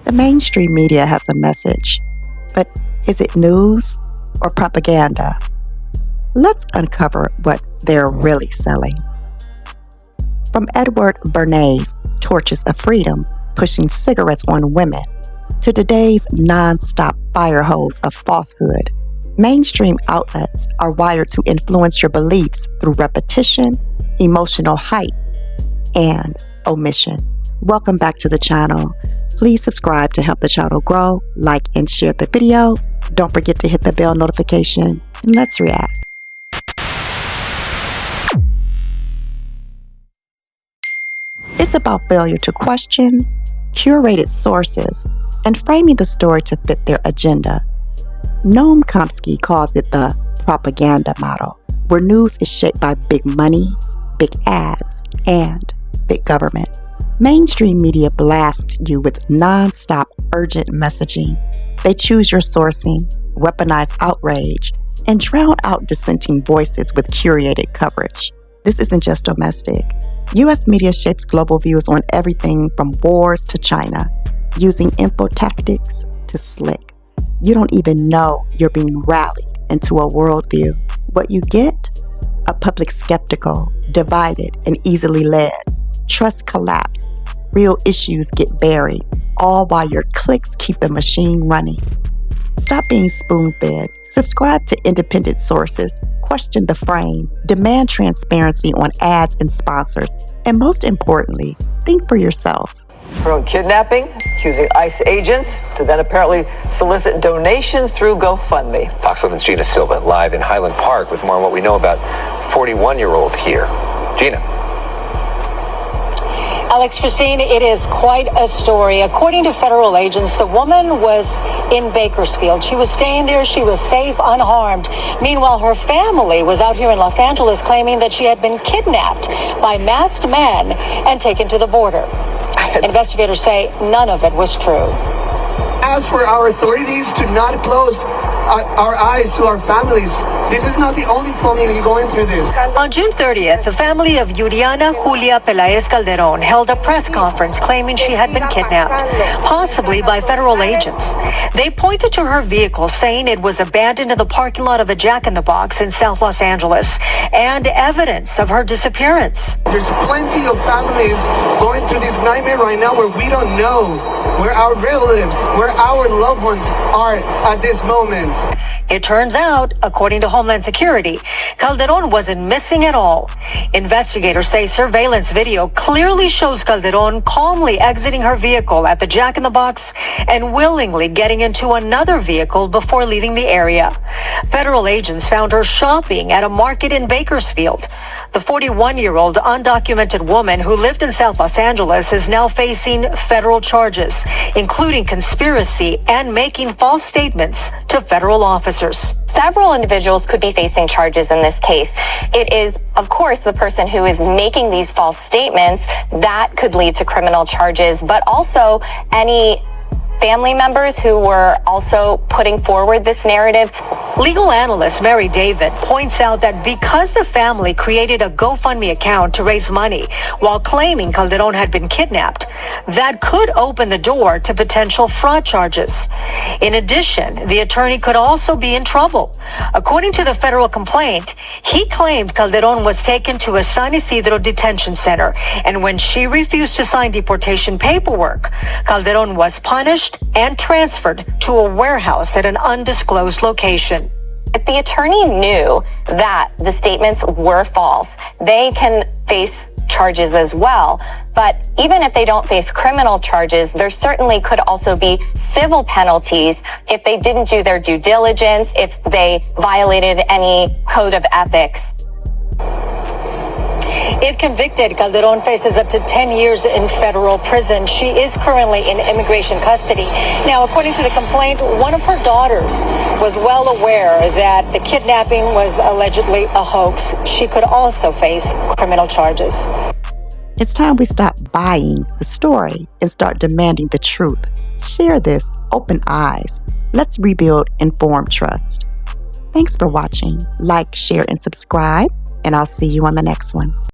The mainstream media has a message, but is it news or propaganda? Let's uncover what they're really selling. From Edward Bernays' Torches of Freedom, pushing cigarettes on women, to today's non-stop fire hose of falsehood, mainstream outlets are wired to influence your beliefs through repetition, emotional hype, and omission. Welcome back to the channel. Please subscribe to help the channel grow, like and share the video. Don't forget to hit the bell notification, and let's react. It's about failure to question, curated sources, and framing the story to fit their agenda. Noam Chomsky calls it the propaganda model, where news is shaped by big money, big ads, and big government. Mainstream media blasts you with non-stop urgent messaging. They choose your sourcing, weaponize outrage, and drown out dissenting voices with curated coverage. This isn't just domestic. U.S. media shapes global views on everything from wars to China, using info tactics to slick. You don't even know you're being rallied into a worldview. What you get? A public skeptical, divided, and easily led. Trust collapse. Real issues get buried, all while your clicks keep the machine running. Stop being spoon-fed. Subscribe to independent sources. Question the frame. Demand transparency on ads and sponsors. And most importantly, think for yourself. From kidnapping, accusing ICE agents, to then apparently solicit donations through GoFundMe. Fox 11's Gina Silva live in Highland Park with more on what we know about 41-year-old here. Gina. Alex, Christine, it is quite a story. According to federal agents, the woman was in Bakersfield. She was staying there. She was safe, unharmed. Meanwhile, her family was out here in Los Angeles claiming that she had been kidnapped by masked men and taken to the border. Investigators say none of it was true. Ask for our authorities to not close our eyes to our families. This is not the only family going through this. On June 30th, the family of Juliana Julia Pelaez Calderon held a press conference claiming she had been kidnapped, possibly by federal agents. They pointed to her vehicle, saying it was abandoned in the parking lot of a Jack in the Box in South Los Angeles, and evidence of her disappearance. There's plenty of families going through this nightmare right now where we don't know where our relatives, where our loved ones are at this moment. It turns out, according to Homeland Security, Calderon wasn't missing at all. Investigators say surveillance video clearly shows Calderon calmly exiting her vehicle at the Jack in the Box and willingly getting into another vehicle before leaving the area. Federal agents found her shopping at a market in Bakersfield. The 41-year-old undocumented woman who lived in South Los Angeles is now facing federal charges, including conspiracy and making false statements to federal officers. Several individuals could be facing charges in this case. It is, of course, the person who is making these false statements that could lead to criminal charges, but also any family members who were also putting forward this narrative. Legal analyst Mary David points out that because the family created a GoFundMe account to raise money while claiming Calderon had been kidnapped, that could open the door to potential fraud charges. In addition, the attorney could also be in trouble. According to the federal complaint, he claimed Calderon was taken to a San Isidro detention center, and when she refused to sign deportation paperwork, Calderon was punished and transferred to a warehouse at an undisclosed location. If the attorney knew that the statements were false, they can face charges as well. But even if they don't face criminal charges, there certainly could also be civil penalties if they didn't do their due diligence, if they violated any code of ethics. If convicted, Calderon faces up to 10 years in federal prison. She is currently in immigration custody. Now, according to the complaint, one of her daughters was well aware that the kidnapping was allegedly a hoax. She could also face criminal charges. It's time we stop buying the story and start demanding the truth. Share this. Open eyes. Let's rebuild informed trust. Thanks for watching. Like, share, and subscribe, and I'll see you on the next one.